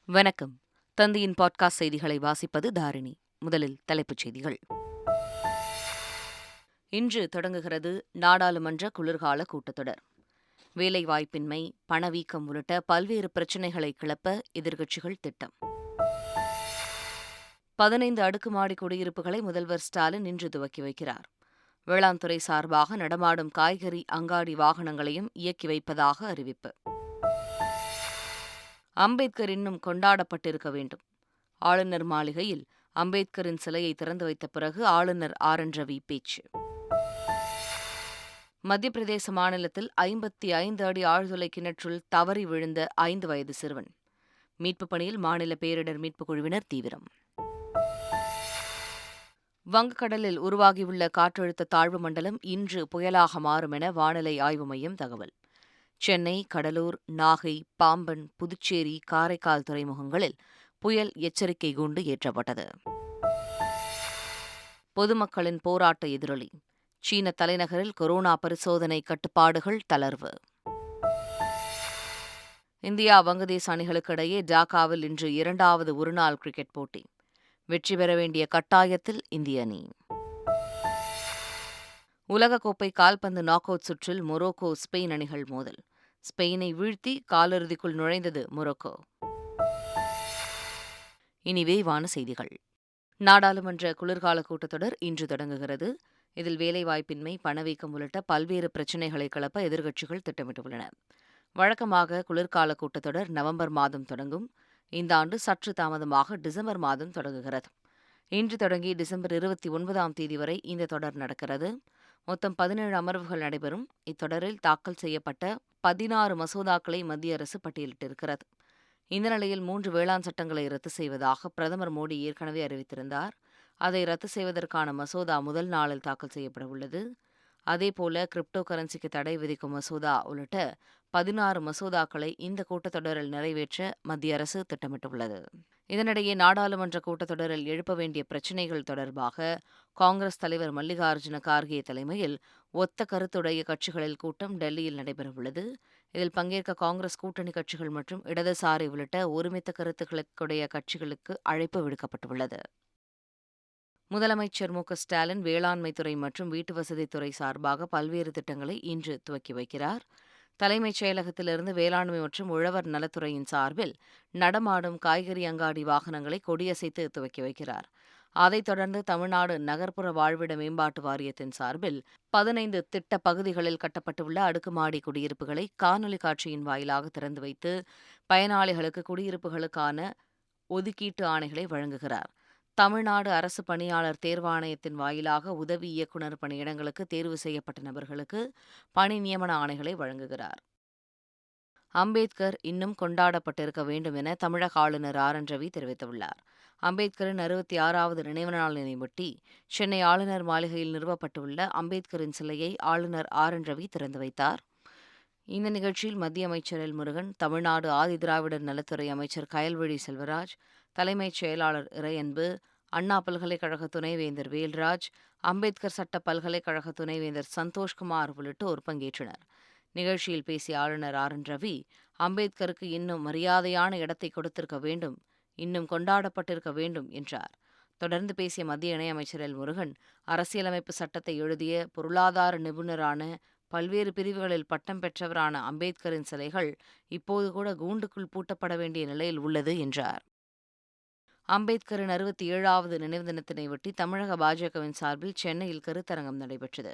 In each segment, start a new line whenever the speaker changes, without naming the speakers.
வணக்கம். தந்தியின் பாட்காஸ்ட் செய்திகளை வாசிப்பது தாரிணி. முதலில் தலைப்புச் செய்திகள். இன்று தொடங்குகிறது நாடாளுமன்ற குளிர்கால கூட்டத்தொடர். வேலைவாய்ப்பின்மை, பணவீக்கம் உள்ளிட்ட பல்வேறு பிரச்சினைகளை கிளப்ப எதிர்க்கட்சிகள் திட்டம். 15 அடுக்குமாடி குடியிருப்புகளை முதல்வர் ஸ்டாலின் இன்று துவக்கி வைக்கிறார். வேளாண் துறை சார்பாக நடமாடும் காய்கறி அங்காடி வாகனங்களையும் இயக்கி வைப்பதாக அறிவிப்பு. அம்பேத்கர் இன்னும் கொண்டாடப்பட்டிருக்க வேண்டும். ஆளுநர் மாளிகையில் அம்பேத்கரின் சிலையை திறந்து வைத்த பிறகு ஆளுநர் ஆர்.என். ரவி பேச்சு. மத்திய பிரதேச மாநிலத்தில் 55 அடி ஆழ்துளை கிணற்றுள் தவறி விழுந்த 5 வயது சிறுவன். மீட்புப் பணியில் மாநில பேரிடர் மீட்புக் குழுவினர் தீவிரம். வங்கக்கடலில் உருவாகியுள்ள காற்றழுத்த தாழ்வு மண்டலம் இன்று புயலாக மாறும் என வானிலை ஆய்வு மையம் தகவல். சென்னை, கடலூர், நாகை, பாம்பன், புதுச்சேரி, காரைக்கால் துறைமுகங்களில் புயல் எச்சரிக்கை கூண்டு ஏற்றப்பட்டது. பொதுமக்களின் போராட்ட எதிரொலி. சீன தலைநகரில் கொரோனா பரிசோதனை கட்டுப்பாடுகள் தளர்வு. இந்தியா வங்கதேச அணிகளுக்கு இடையே டாக்காவில் இன்று 2வது ஒருநாள் கிரிக்கெட் போட்டி. வெற்றி பெற வேண்டிய கட்டாயத்தில் இந்திய அணி. உலகக்கோப்பை கால்பந்து நாக் அவுட் சுற்றில் மொரோக்கோ ஸ்பெயின் அணிகள் மோதல். ஸ்பெயினை வீழ்த்தி காலிறுதிக்குள் நுழைந்தது மொரோக்கோ. இனி விரிவான செய்திகள். நாடாளுமன்ற குளிர்கால கூட்டத்தொடர் இன்று தொடங்குகிறது. இதில் வேலைவாய்ப்பின்மை, பணவீக்கம் உள்ளிட்ட பல்வேறு பிரச்சினைகளை கிளப்ப எதிர்க்கட்சிகள் திட்டமிட்டுள்ளன. வழக்கமாக குளிர்கால கூட்டத்தொடர் நவம்பர் மாதம் தொடங்கும். இந்த ஆண்டு சற்று தாமதமாக டிசம்பர் மாதம் தொடங்குகிறது. இன்று தொடங்கி டிசம்பர் 29ஆம் தேதி வரை இந்த தொடர் நடக்கிறது. மொத்தம் 17 அமர்வுகள் நடைபெறும். இத்தொடரில் தாக்கல் செய்யப்பட்ட 16 மசோதாக்களை மத்திய அரசு பட்டியலிட்டிருக்கிறது. இந்த நிலையில் 3 வேளாண் சட்டங்களை ரத்து செய்வதாக பிரதமர் மோடி ஏற்கனவே அறிவித்திருந்தார். அதை ரத்து செய்வதற்கான மசோதா முதல் நாளில் தாக்கல் செய்யப்பட உள்ளது. அதேபோல கிரிப்டோ கரன்சிக்கு தடை விதிக்கும் மசோதா உள்ளிட்ட 16 மசோதாக்களை இந்த கூட்டத்தொடரில் நிறைவேற்ற மத்திய அரசு திட்டமிட்டுள்ளது. இதனிடையே நாடாளுமன்ற கூட்டத்தொடரில் எழுப்ப வேண்டிய பிரச்சினைகள் தொடர்பாக காங்கிரஸ் தலைவர் மல்லிகார்ஜுன கார்கே தலைமையில் ஒத்த கருத்துடைய கட்சிகளில் கூட்டம் டெல்லியில் நடைபெறவுள்ளது. இதில் பங்கேற்க காங்கிரஸ் கூட்டணி கட்சிகள் மற்றும் இடதுசாரி உள்ளிட்ட ஒருமித்த கருத்துக்களுடைய கட்சிகளுக்கு அழைப்பு விடுக்கப்பட்டுள்ளது. முதலமைச்சர் மு.க.ஸ்டாலின் வேளாண்மைத்துறை மற்றும் வீட்டுவசதித்துறை சார்பாக பல்வேறு திட்டங்களை இன்று துவக்கி வைக்கிறார். தலைமைச் செயலகத்திலிருந்து வேளாண்மை மற்றும் உழவர் நலத்துறையின் சார்பில் நடமாடும் காய்கறி அங்காடி வாகனங்களை கொடியசைத்து துவக்கி வைக்கிறார். அதைத் தொடர்ந்து தமிழ்நாடு நகர்ப்புற வாழ்விட மேம்பாட்டு வாரியத்தின் சார்பில் 15 திட்ட பகுதிகளில் கட்டப்பட்டுள்ள அடுக்குமாடி குடியிருப்புகளை காணொலி காட்சியின் வாயிலாக திறந்து வைத்து பயனாளிகளுக்கு குடியிருப்புகளுக்கான ஒதுக்கீட்டு ஆணைகளை வழங்குகிறார். தமிழ்நாடு அரசு பணியாளர் தேர்வாணையத்தின் வாயிலாக உதவி இயக்குநர் பணியிடங்களுக்கு தேர்வு செய்யப்பட்ட நபர்களுக்கு பணி நியமன ஆணைகளை வழங்குகிறார். அம்பேத்கர் இன்னும் கொண்டாடப்பட்டிருக்க வேண்டும் என தமிழக ஆளுநர் ஆர்.என். ரவி தெரிவித்துள்ளார். அம்பேத்கரின் 66வது நினைவு நாளினையொட்டி சென்னை ஆளுநர் மாளிகையில் நிறுவப்பட்டுள்ள அம்பேத்கரின் சிலையை ஆளுநர் ஆர்.என். ரவி திறந்து வைத்தார். இந்த நிகழ்ச்சியில் மத்திய அமைச்சர் எல். முருகன், தமிழ்நாடு ஆதிதிராவிடர் நலத்துறை அமைச்சர் கயல்விழி செல்வராஜ், தலைமைச் செயலாளர் இறையன்பு, அண்ணா பல்கலைக்கழக துணைவேந்தர் வேல்ராஜ், அம்பேத்கர் சட்ட பல்கலைக்கழக துணைவேந்தர் சந்தோஷ்குமார் உள்ளிட்டோர் பங்கேற்றனர். நிகழ்ச்சியில் பேசிய ஆளுநர் ஆர்.என். ரவி, அம்பேத்கருக்கு இன்னும் மரியாதையான இடத்தை கொடுத்திருக்க வேண்டும், இன்னும் கொண்டாடப்பட்டிருக்க வேண்டும் என்றார். தொடர்ந்து பேசிய மத்திய இணையமைச்சர் எல். முருகன், அரசியலமைப்பு சட்டத்தை எழுதிய பொருளாதார நிபுணரான, பல்வேறு பிரிவுகளில் பட்டம் பெற்றவரான அம்பேத்கரின் சிலைகள் இப்போது கூட கூண்டுக்குள் பூட்டப்பட வேண்டிய நிலையில் உள்ளது என்றார். அம்பேத்கரின் 67வது நினைவு தினத்தினையொட்டி தமிழக பாஜகவின் சார்பில் சென்னையில் கருத்தரங்கம் நடைபெற்றது.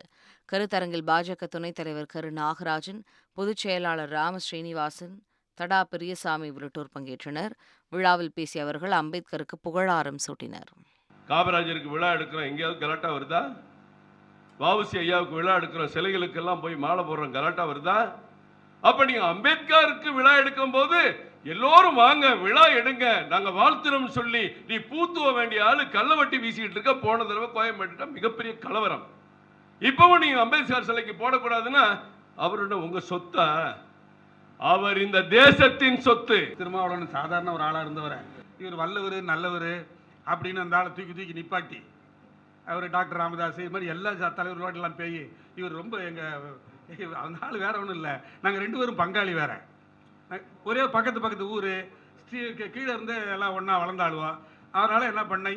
கருத்தரங்கில் பாஜக துணைத் தலைவர் கரு நாகராஜன், பொதுச் செயலாளர் ராம ஸ்ரீனிவாசன், தடா பெரியசாமி உள்ளிட்டோர் பங்கேற்றனர். விழாவில் பேசிய அவர்கள் அம்பேத்கருக்கு புகழாரம் சூட்டினர்.
காமராஜருக்கு விழா எடுக்கிறோம், எங்கேயாவது கலாட்டா வருதா? வஉசி ஐயாவுக்கு விழா எடுக்கிறோம், சிலைகளுக்கெல்லாம் போய் மாலை போடுறோம், கலாட்டா வருதா? அப்ப நீங்க அம்பேத்கருக்கு விழா எடுக்கும் போது எல்லோரும் வாங்க விழா எடுங்க, நாங்க வாழ்த்துறோம் சொல்லி நீ பூத்துவ வேண்டிய ஆளு கள்ளவட்டி வீசிக்கிட்டு இருக்க. போன தடவை கோயம்பேட்டா மிகப்பெரிய கலவரம். இப்பவும் நீங்க அம்பேத்கர் சிலைக்கு போடக்கூடாதுன்னா அவரோட உங்க சொத்தா? அவர் இந்த தேசத்தின் சொத்து.
திருமாவளவன் சாதாரண ஒரு ஆளா இருந்தவர், இவர் வல்லவர் நல்லவர் அப்படின்னு அந்த ஆளை தூக்கி தூக்கி நிப்பாட்டி அவர் டாக்டர் ராமதாஸ் இது மாதிரி எல்லா தலைவர்களோடலாம் போய் இவர் ரொம்ப அந்த ஆள் வேற ஒன்றும் இல்லை, நாங்கள் 2 பேரும் பங்காளி வேற, ஒரே பக்கத்து ஊர், கீழே இருந்து எல்லாம் ஒன்றா வளர்ந்தாளுவா. அதனால் என்ன பண்ணேன்,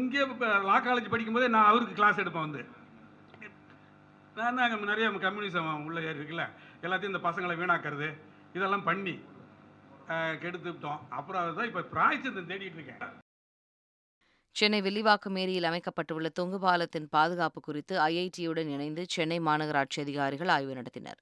இங்கே லா காலேஜ் படிக்கும்போதே நான் அவருக்கு கிளாஸ் எடுப்பேன் வந்து. நான் தான் அங்கே நிறைய கம்யூனிசம் உள்ள இருக்குல்ல, எல்லாத்தையும் இந்த பசங்களை வீணாக்கிறது இதெல்லாம் பண்ணி கெடுத்துவிட்டோம். அப்புறம் அதுதான் இப்போ பிராய்ச்சித்தம் தேடிட்டு இருக்கேன்.
சென்னை வில்லிவாக்கம் ஏரியில் அமைக்கப்பட்டுள்ள தொங்கு பாலத்தின் பாதுகாப்பு குறித்து ஐஐடியுடன் இணைந்து சென்னை மாநகராட்சி அதிகாரிகள் ஆய்வு நடத்தினர்.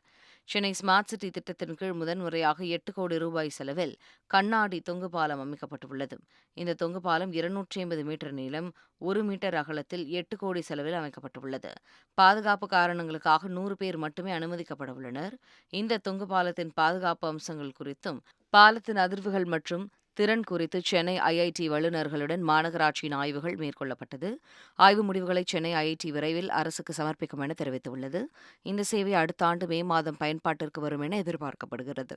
சென்னை ஸ்மார்ட் சிட்டி திட்டத்தின் கீழ் முதன்முறையாக 8 கோடி ரூபாய் செலவில் கண்ணாடி தொங்கு பாலம் அமைக்கப்பட்டுள்ளது. இந்த தொங்கு பாலம் 250 மீட்டர் நீளம், 1 மீட்டர் அகலத்தில் 8 கோடி செலவில் அமைக்கப்பட்டுள்ளது. பாதுகாப்பு காரணங்களுக்காக 100 பேர் மட்டுமே அனுமதிக்கப்பட உள்ளனர். இந்த தொங்கு பாலத்தின் பாதுகாப்பு அம்சங்கள் குறித்தும் பாலத்தின் அதிர்வுகள் மற்றும் திறன் குறித்து சென்னை ஐஐடி வல்லுநர்களுடன் மாநகராட்சியின் ஆய்வுகள் மேற்கொள்ளப்பட்டது. ஆய்வு முடிவுகளை சென்னை ஐஐடி விரைவில் அரசுக்கு சமர்ப்பிக்கும் என தெரிவித்துள்ளது. இந்த சேவை அடுத்த ஆண்டு மே மாதம் பயன்பாட்டிற்கு வரும் என எதிர்பார்க்கப்படுகிறது.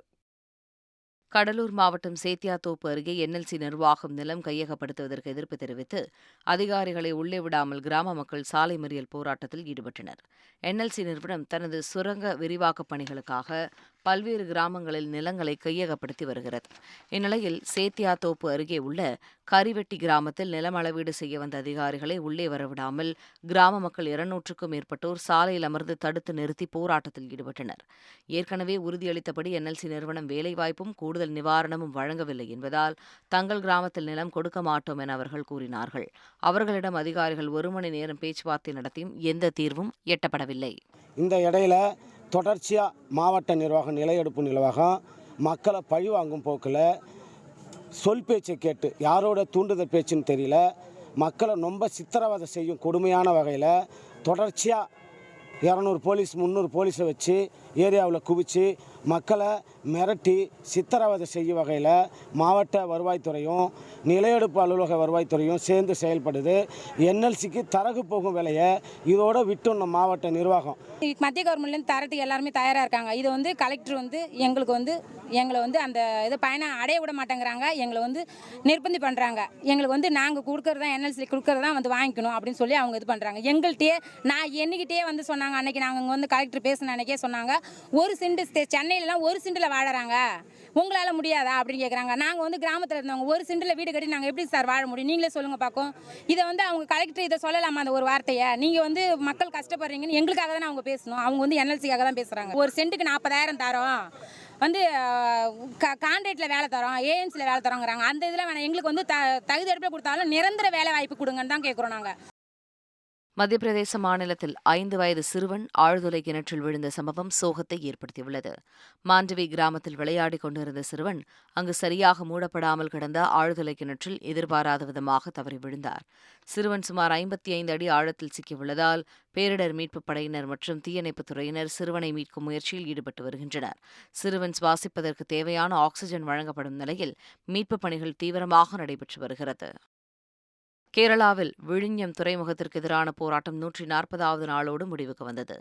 கடலூர் மாவட்டம் சேத்தியாத்தோப்பு அருகே என்எல்சி நிர்வாகம் நிலம் கையகப்படுத்துவதற்கு எதிர்ப்பு தெரிவித்து அதிகாரிகளை உள்ளே விடாமல் கிராம மக்கள் சாலை மறியல் போராட்டத்தில் ஈடுபட்டனர். என்எல்சி நிறுவனம் தனது சுரங்க விரிவாக்கப் பணிகளுக்காக பல்வேறு கிராமங்களில் நிலங்களை கையகப்படுத்தி வருகிறது. இந்நிலையில் சேத்தியாத்தோப்பு அருகே உள்ள கரிவெட்டி கிராமத்தில் நிலம் அளவீடு செய்ய வந்த அதிகாரிகளை உள்ளே வரவிடாமல் கிராம மக்கள் 200க்கும் மேற்பட்டோர் சாலையில் அமர்ந்து தடுத்து நிறுத்தி போராட்டத்தில் ஈடுபட்டனர். ஏற்கனவே உறுதியளித்தபடி என்எல்சி நிறுவனம் வேலைவாய்ப்பும் கூடுதல் நிவாரணமும் வழங்கவில்லை என்பதால் தங்கள் கிராமத்தில் நிலம் கொடுக்க மாட்டோம் என அவர்கள் கூறினார்கள். அவர்களிடம் அதிகாரிகள் 1 மணி நேரம் பேச்சுவார்த்தை நடத்தியும் எந்த தீர்வும் எட்டப்படவில்லை.
இந்த இடையில தொடர்ச்சியாக மாவட்ட நிர்வாகம், நிலையெடுப்பு நிர்வாகம் மக்களை பழிவாங்கும் போக்கில் சொல் பேச்சை கேட்டு, யாரோட தூண்டுதல் பேச்சுன்னு தெரியல, மக்களை ரொம்ப சித்திரவதை செய்யும் கொடுமையான வகையில் தொடர்ச்சியாக 200 போலீஸ் 300 போலீஸை வச்சு ஏரியாவில் குவிச்சு மக்களை மிரட்டி சித்திரவதை செய்யும் வகையில் மாவட்ட வருவாய்த்துறையும் நிலையெடுப்பு அலுவலக வருவாய்த்துறையும் சேர்ந்து செயல்படுது. என்எல்சிக்கு தரகு போகும் வேலையை இதோட விட்டும் நம்ம மாவட்ட நிர்வாகம்
மத்திய கவர்மெண்ட்லேருந்து தரத்துக்கு எல்லாருமே தயாராக இருக்காங்க. இது வந்து கலெக்டர் வந்து எங்களை வந்து அந்த இது பயணம் அடைய விட மாட்டேங்கிறாங்க. எங்களை வந்து நிர்பந்தி பண்ணுறாங்க. எங்களுக்கு வந்து நாங்கள் கொடுக்கறதா என்எல்சி கொடுக்கறதா வந்து வாங்கிக்கணும் அப்படின்னு சொல்லி அவங்க இது பண்ணுறாங்க. எங்கள்கிட்டயே நான் என்னைக்கிட்டே வந்து சொன்னாங்க, அன்றைக்கி நாங்கள் இங்கே வந்து கலெக்டர் பேசின அன்றைக்கே சொன்னாங்க, 1 சென்ட் சென்னையிலலாம் 1 சென்டில் வாழறாங்க, உங்களால் முடியாதா அப்படின்னு கேட்குறாங்க. நாங்கள் வந்து கிராமத்தில் இருந்தவங்க 1 சென்டில் வீடு கட்டி நாங்கள் எப்படி சார் வாழ முடியும், நீங்களே சொல்லுங்கள் பார்க்கும். இதை வந்து அவங்க கலெக்டர் இதை சொல்லலாமா அந்த ஒரு வார்த்தையை? நீங்கள் வந்து மக்கள் கஷ்டப்படுறீங்கன்னு எங்களுக்காக தானே அவங்க பேசணும். அவங்க வந்து என்எல்சிக்காக தான் பேசுகிறாங்க. 1 சென்ட்டுக்கு 40,000 தரோம், வந்து கான்ட்ராக்டில் வேலை தரோம், ஏஎன்சியில் வேலை தரோங்கிறாங்க. அந்த இதில் வேணாம், எங்களுக்கு வந்து தகுதி எடுப்பில் கொடுத்தாலும் நிரந்தர வேலை வாய்ப்பு கொடுங்கன்னு தான் கேட்குறோம் நாங்கள்.
மத்திய பிரதேச மாநிலத்தில் 5 வயது சிறுவன் ஆழ்துளை கிணற்றில் விழுந்த சம்பவம் சோகத்தை ஏற்படுத்தியுள்ளது. மாண்டவி கிராமத்தில் விளையாடிக் கொண்டிருந்த சிறுவன் அங்கு சரியாக மூடப்படாமல் கிடந்த ஆழ்துளை கிணற்றில் எதிர்பாராத விதமாக தவறி விழுந்தார். சிறுவன் சுமார் 55 அடி ஆழத்தில் சிக்கியுள்ளதால் பேரிடர் மீட்புப் படையினர் மற்றும் தீயணைப்புத் துறையினர் சிறுவனை மீட்கும் முயற்சியில் ஈடுபட்டு வருகின்றனர். சிறுவன் சுவாசிப்பதற்கு தேவையான ஆக்ஸிஜன் வழங்கப்படும் நிலையில் மீட்புப் பணிகள் தீவிரமாக நடைபெற்று வருகிறது. கேரளாவில் விழிஞம் துறைமுகத்திற்கு எதிரான போராட்டம் 140வது நாளோடு முடிவுக்கு வந்தது.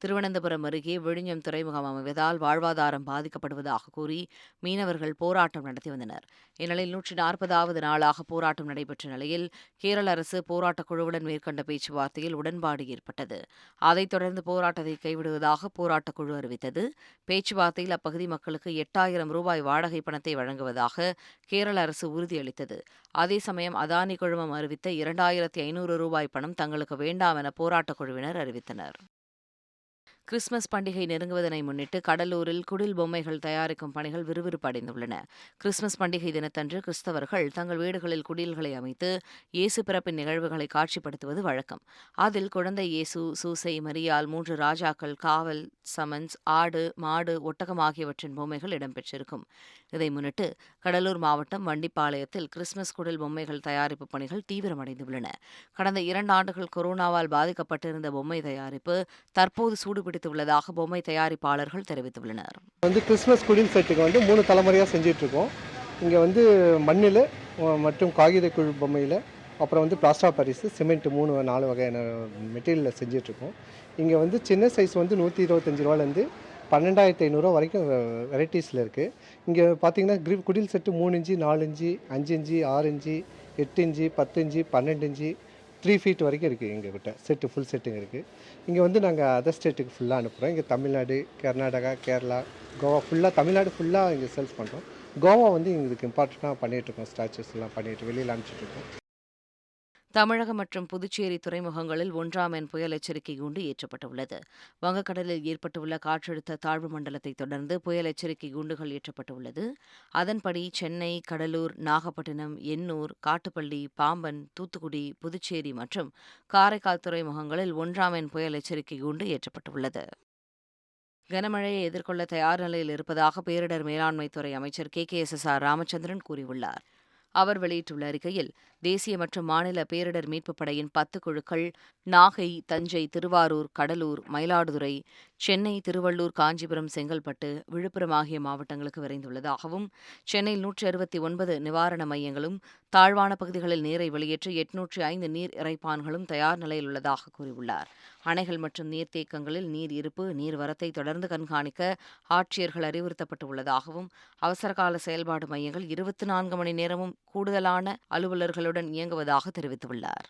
திருவனந்தபுரம் அருகே விழிஞம் துறைமுகம் அமைவதால் வாழ்வாதாரம் பாதிக்கப்படுவதாக கூறி மீனவர்கள் போராட்டம் நடத்தி வந்தனர். இந்நிலையில் 140வது நாளாக போராட்டம் நடைபெற்ற நிலையில் கேரள அரசு போராட்டக் குழுவுடன் மேற்கொண்ட பேச்சுவார்த்தையில் உடன்பாடு ஏற்பட்டது. அதைத் தொடர்ந்து போராட்டத்தை கைவிடுவதாக போராட்டக் குழு அறிவித்தது. பேச்சுவார்த்தையில் அப்பகுதி மக்களுக்கு 8000 ரூபாய் வாடகை பணத்தை வழங்குவதாக கேரள அரசு உறுதியளித்தது. அதே சமயம் அதானி குழுமம் அறிவித்த 2500 ரூபாய் பணம் தங்களுக்கு வேண்டாம் என போராட்டக் குழுவினர் அறிவித்தனர். கிறிஸ்துமஸ் பண்டிகை நெருங்குவதனை முன்னிட்டு கடலூரில் குடில் பொம்மைகள் தயாரிக்கும் பணிகள் விறுவிறுப்பு அடைந்துள்ளன. கிறிஸ்துமஸ் பண்டிகை தினத்தன்று கிறிஸ்தவர்கள் தங்கள் வீடுகளில் குடில்களை அமைத்து இயேசு பிறப்பின் நிகழ்வுகளை காட்சிப்படுத்துவது வழக்கம். அதில் குழந்தை இயேசு, சூசை, மரியாள், 3 ராஜாக்கள், காவல், சமன்ஸ், ஆடு, மாடு, ஒட்டகம் ஆகியவற்றின் பொம்மைகள் இடம்பெற்றிருக்கும். இதை முன்னிட்டு கடலூர் மாவட்டம் வண்டிப்பாளையத்தில் கிறிஸ்துமஸ் குடில் பொம்மைகள் தயாரிப்பு பணிகள் தீவிரமடைந்துள்ளன. கடந்த 2 ஆண்டுகள் கொரோனாவால் பாதிக்கப்பட்டிருந்த பொம்மை தயாரிப்பு தற்போது சூடுபிடித்துள்ளதாக பொம்மை தயாரிப்பாளர்கள் தெரிவித்துள்ளனர்.
கிறிஸ்துமஸ் குடில் செட்டுக்கு 3 தலைமுறையாக செஞ்சிட்ருக்கோம். இங்கே மண்ணில் மற்றும் காகித குழு பொம்மையில், அப்புறம் பிளாஸ்டர் ஆஃப் பாரிஸ், சிமெண்ட் 3-4 வகையான மெட்டீரியலில் செஞ்சிட்ருக்கோம். இங்கே சின்ன சைஸ் 125 ரூபாலேருந்து 12,500 வரைக்கும் வெரைட்டிஸில் இருக்குது. இங்கே பார்த்தீங்கன்னா குடில் set 3 inch, 4 inch, 5 inch, 6 inch, 8 inch, 10 inch, 12 inch, 3 feet வரைக்கும் இருக்குது. எங்ககிட்ட செட்டு ஃபுல் செட்டுங்க இருக்குது. இங்கே நாங்கள் அதர் ஸ்டேட்டுக்கு ஃபுல்லாக அனுப்புகிறோம். இங்கே தமிழ்நாடு, கர்நாடகா, கேரளா, கோவா ஃபுல்லாக, தமிழ்நாடு ஃபுல்லாக இங்கே சேல்ஸ் பண்ணுறோம். கோவா வந்து எங்களுக்கு இம்பார்ட்டண்ட்டாக பண்ணிகிட்ருக்கோம். ஸ்டாச்சுஸ்லாம் பண்ணிட்டு வெளியில் அனுப்பிச்சிட்ருக்கோம்.
தமிழகம் மற்றும் புதுச்சேரி துறைமுகங்களில் 1ஆம் எண் புயல் எச்சரிக்கை கூண்டு ஏற்றப்பட்டுள்ளது. வங்கக்கடலில் ஏற்பட்டுள்ள காற்றழுத்த தாழ்வு மண்டலத்தை தொடர்ந்து புயல் எச்சரிக்கை கூண்டுகள் ஏற்றப்பட்டுள்ளது. அதன்படி சென்னை, கடலூர், நாகப்பட்டினம், எண்ணூர், காட்டுப்பள்ளி, பாம்பன், தூத்துக்குடி, புதுச்சேரி மற்றும் காரைக்கால் துறைமுகங்களில் 1ஆம் எண் புயல் எச்சரிக்கை கூண்டு ஏற்றப்பட்டுள்ளது. கனமழையை எதிர்கொள்ள தயார் நிலையில் இருப்பதாக பேரிடர் மேலாண்மைத்துறை அமைச்சர் KKSSR ராமச்சந்திரன் கூறியுள்ளார். அவர் வெளியிட்டுள்ள அறிக்கையில், தேசிய மற்றும் மாநில பேரிடர் மீட்புப் படையின் 10 குழுக்கள் நாகை, தஞ்சை, திருவாரூர், கடலூர், மயிலாடுதுறை, சென்னை, திருவள்ளூர், காஞ்சிபுரம், செங்கல்பட்டு, விழுப்புரம் ஆகிய மாவட்டங்களுக்கு விரைந்துள்ளதாகவும், சென்னையில் 169 நிவாரண மையங்களும், தாழ்வான பகுதிகளில் நீரை வெளியேற்ற 805 நீர் இறைப்பான்களும் தயார் நிலையில் உள்ளதாக கூறியுள்ளார். அணைகள் மற்றும் நீர்த்தேக்கங்களில் நீர் இருப்பு, நீர்வரத்தை தொடர்ந்து கண்காணிக்க ஆட்சியர்கள் அறிவுறுத்தப்பட்டுள்ளதாகவும், அவசரகால செயல்பாடு மையங்கள் 24 மணி நேரமும் கூடுதலான அலுவலர்களுடன் இயங்குவதாக தெரிவித்துள்ளார்.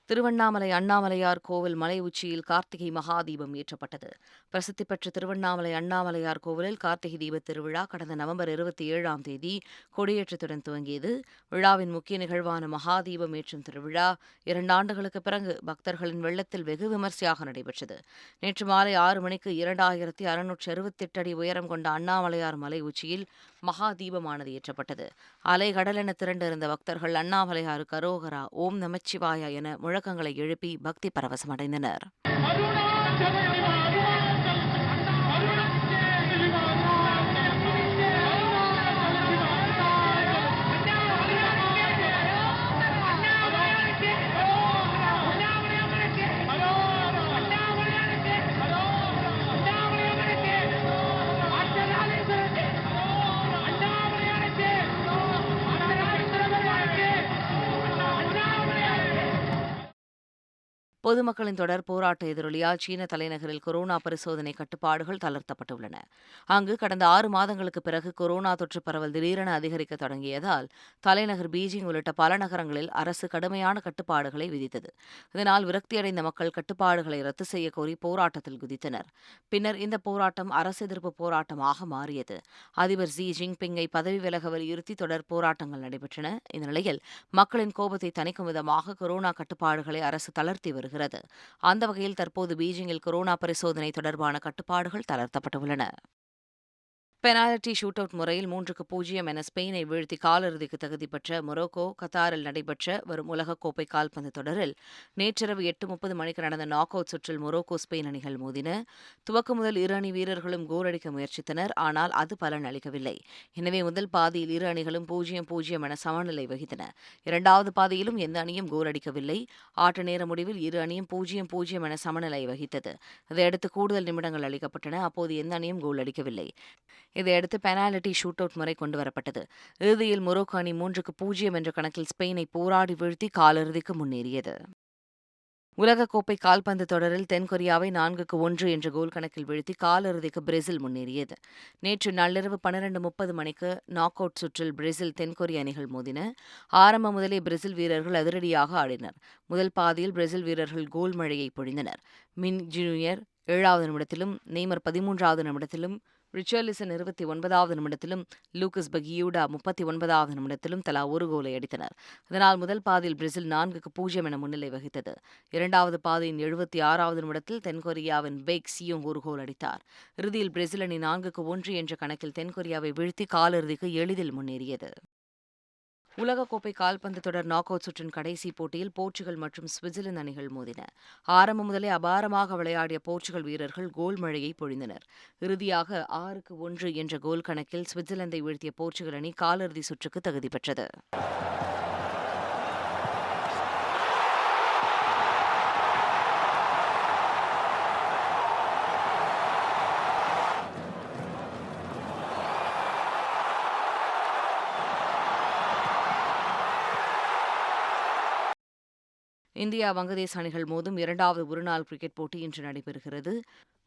திருவண்ணாமலை அண்ணாமலையார் கோவில் மலை உச்சியில் கார்த்திகை மகாதீபம் ஏற்றப்பட்டது. பிரசித்தி பெற்ற திருவண்ணாமலை அண்ணாமலையார் கோவிலில் கார்த்திகை தீபத் திருவிழா கடந்த நவம்பர் 27ஆம் தேதி கொடியேற்றத்துடன் துவங்கியது. விழாவின் முக்கிய நிகழ்வான மகாதீபம் ஏற்றும் திருவிழா 2 ஆண்டுகளுக்கு பிறகு பக்தர்களின் வெள்ளத்தில் வெகு விமரிசையாக நடைபெற்றது. நேற்று மாலை 6 மணிக்கு 2668 அடி உயரம் கொண்ட அண்ணாமலையார் மலை உச்சியில் மகாதீபமானது ஏற்றப்பட்டது. அலை கடலென திரண்டிருந்த பக்தர்கள் அண்ணாமலையாருக்கு அரோகரா, ஓம் நமச்சிவாயா என முழக்கங்களை எழுப்பி பக்தி பரவசமடைந்தனர். பொதுமக்களின் தொடர் போராட்ட எதிரொலியால் சீன தலைநகரில் கொரோனா பரிசோதனை கட்டுப்பாடுகள் தளர்த்தப்பட்டுள்ளன. அங்கு கடந்த 6 மாதங்களுக்கு பிறகு கொரோனா தொற்று பரவல் திடீரென அதிகரிக்க தொடங்கியதால் தலைநகர் பீஜிங் உள்ளிட்ட பல நகரங்களில் அரசு கடுமையான கட்டுப்பாடுகளை விதித்தது. இதனால் விரக்தியடைந்த மக்கள் கட்டுப்பாடுகளை ரத்து செய்ய கோரி போராட்டத்தில் குதித்தனர். பின்னர் இந்த போராட்டம் அரசு எதிர்ப்பு போராட்டமாக மாறியது. அதிபர் ஜி ஜின்பிங்கை பதவி விலக வலியுறுத்தி தொடர் போராட்டங்கள் நடைபெற்றன. இந்த நிலையில் மக்களின் கோபத்தை தணிக்கும் விதமாக கொரோனா கட்டுப்பாடுகளை அரசு தளர்த்தி வருகிறது. அந்த வகையில் தற்போது பீஜிங்கில் கொரோனா பரிசோதனை தொடர்பான கட்டுப்பாடுகள் தளர்த்தப்பட்டுள்ளன. பெனால்டி ஷூட் அவுட் முறையில் 3-0 என ஸ்பெயினை வீழ்த்தி காலிறுதிக்கு தகுதி பெற்ற மொரோக்கோ கத்தாரில் நடைபெற்ற வரும் உலகக்கோப்பை கால்பந்து தொடரில் நேற்றிரவு 8:30 மணிக்கு நடந்த நாக் அவுட் சுற்றில் மொரோக்கோ ஸ்பெயின் அணிகள் மோதின. துவக்கம் முதல் இரு அணி வீரர்களும் கோல் அடிக்க முயற்சித்தனர். ஆனால் அது பலன் அளிக்கவில்லை. எனவே முதல் பாதியில் இரு அணிகளும் 0-0 என சமநிலை வகித்தன. இரண்டாவது பாதியிலும் எந்த அணியும் கோல் அடிக்கவில்லை. ஆட்ட நேர முடிவில் இரு அணியும் 0-0 என சமநிலை வகித்தது. இதையடுத்து கூடுதல் நிமிடங்கள் அளிக்கப்பட்டன. அப்போது எந்த அணியும் கோல் அடிக்கவில்லை. இதையடுத்து பெனால்டி ஷூட் அவுட் முறை கொண்டுவரப்பட்டது. இறுதியில் மொரோக்கோ அணி 3-0 என்ற கணக்கில் ஸ்பெயினை போராடி வீழ்த்தி காலிறுதிக்கு முன்னேறியது. உலகக்கோப்பை கால்பந்து தொடரில் தென்கொரியாவை 4-1 என்ற கோல் கணக்கில் வீழ்த்தி காலிறுதிக்கு பிரேசில் முன்னேறியது. நேற்று நள்ளிரவு 12:30 மணிக்கு நாக் அவுட் சுற்றில் பிரேசில் தென்கொரிய அணிகள் மோதின. ஆரம்பம் முதலே பிரேசில் வீரர்கள் அதிரடியாக ஆடினர். முதல் பாதியில் பிரேசில் வீரர்கள் கோல் மழையை பொழிந்தனர். மின் ஜூனியர் 7வது நிமிடத்திலும், நெய்மர் 13வது நிமிடத்திலும், ரிச்சர்லிசன் 29வது நிமிடத்திலும், லூக்கஸ் பகியூடா 39வது நிமிடத்திலும் தலா ஒரு கோலை அடித்தனர். இதனால் முதல் பாதியில் பிரேசில் 4-0 என முன்னிலை வகித்தது. இரண்டாவது பாதியின் 76வது நிமிடத்தில் தென்கொரியாவின் பெக் சியோங் ஒரு கோல் அடித்தார். இறுதியில் பிரேசில் அணி 4-1 என்ற கணக்கில் தென்கொரியாவை வீழ்த்தி காலிறுதிக்கு எளிதில் முன்னேறியது. உலகக்கோப்பை கால்பந்து தொடர் நாக் அவுட் சுற்றின் கடைசி போட்டியில் போர்ச்சுகல் மற்றும் சுவிட்சர்லாந்து அணிகள் மோதின. ஆரம்பம் முதலே அபாரமாக விளையாடிய போர்ச்சுகல் வீரர்கள் கோல் மழையை பொழிந்தனர். இறுதியாக 6-1 என்ற கோல் கணக்கில் சுவிட்சர்லாந்தை வீழ்த்திய போர்ச்சுகல் அணி காலிறுதி சுற்றுக்கு தகுதி பெற்றது. இந்தியா வங்கதேச அணிகள் மோதும் 2வது ஒருநாள் கிரிக்கெட் போட்டி இன்று நடைபெறுகிறது.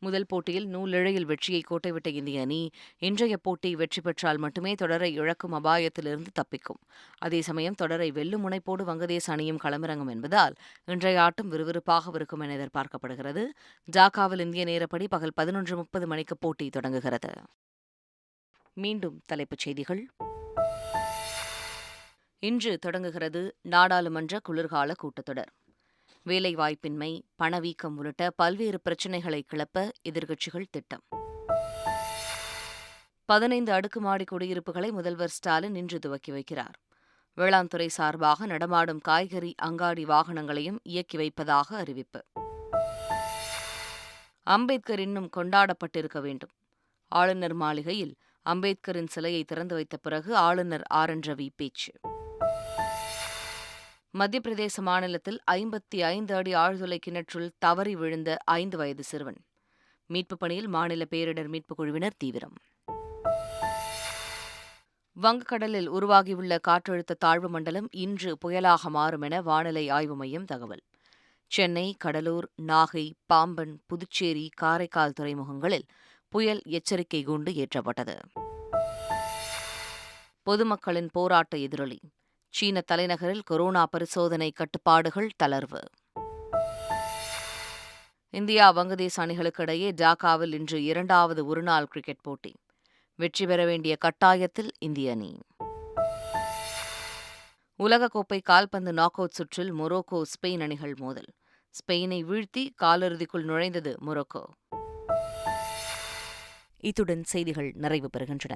முதல் போட்டியில் நூலிழையில் வெற்றியை கோட்டைவிட்ட இந்திய அணி இன்றைய போட்டி வெற்றி பெற்றால் மட்டுமே தொடரை இழக்கும் அபாயத்திலிருந்து தப்பிக்கும். அதே சமயம் தொடரை வெல்லும் முனைப்போடு வங்கதேச அணியும் களமிறங்கும் என்பதால் இன்றைய ஆட்டம் விறுவிறுப்பாக இருக்கும் என எதிர்பார்க்கப்படுகிறது. டாக்காவில் இந்திய நேரப்படி பகல் 11:30 மணிக்கு போட்டி தொடங்குகிறது. மீண்டும் தலைப்புச் செய்திகள். இன்று தொடங்குகிறது நாடாளுமன்ற குளிர்கால கூட்டத்தொடர். வேலைவாய்ப்பின்மை, பணவீக்கம் உள்ளிட்ட பல்வேறு பிரச்சினைகளை கிளப்ப எதிர்க்கட்சிகள் திட்டம். 15 அடுக்குமாடி குடியிருப்புகளை முதல்வர் ஸ்டாலின் இன்று துவக்கி வைக்கிறார். வேளாண் துறை சார்பாக நடமாடும் காய்கறி அங்காடி வாகனங்களையும் இயக்கி வைப்பதாக அறிவிப்பு. அம்பேத்கர் இன்னும் கொண்டாடப்பட்டிருக்க வேண்டும். ஆளுநர் மாளிகையில் அம்பேத்கரின் சிலையை திறந்து வைத்த பிறகு ஆளுநர் RN ரவி பேச்சு. மத்திய பிரதேச மாநிலத்தில் 55 அடி ஆழ்துளை கிணற்றுள் தவறி விழுந்த 5 வயது சிறுவன். மீட்புப் பணியில் மாநில பேரிடர் மீட்புக் குழுவினர் தீவிரம். வங்கக்கடலில் உருவாகியுள்ள காற்றழுத்த தாழ்வு மண்டலம் இன்று புயலாக மாறும் என வானிலை ஆய்வு மையம் தகவல். சென்னை, கடலூர், நாகை, பாம்பன், புதுச்சேரி, காரைக்கால் துறைமுகங்களில் புயல் எச்சரிக்கை கூண்டு ஏற்றப்பட்டது. பொதுமக்களின் போராட்ட எதிரொலி. சீன தலைநகரில் கொரோனா பரிசோதனை கட்டுப்பாடுகள் தளர்வு. இந்தியா வங்கதேச அணிகளுக்கு இடையே டாக்காவில் இன்று 2வது ஒருநாள் கிரிக்கெட் போட்டி. வெற்றி பெற வேண்டிய கட்டாயத்தில் இந்திய அணி. உலகக்கோப்பை கால்பந்து நாக் அவுட் சுற்றில் மொரோக்கோ, ஸ்பெயின் அணிகள் மோதல். ஸ்பெயினை வீழ்த்தி காலிறுதிக்குள் நுழைந்தது மொரோக்கோ. இத்துடன் செய்திகள் நிறைவு பெறுகின்றன.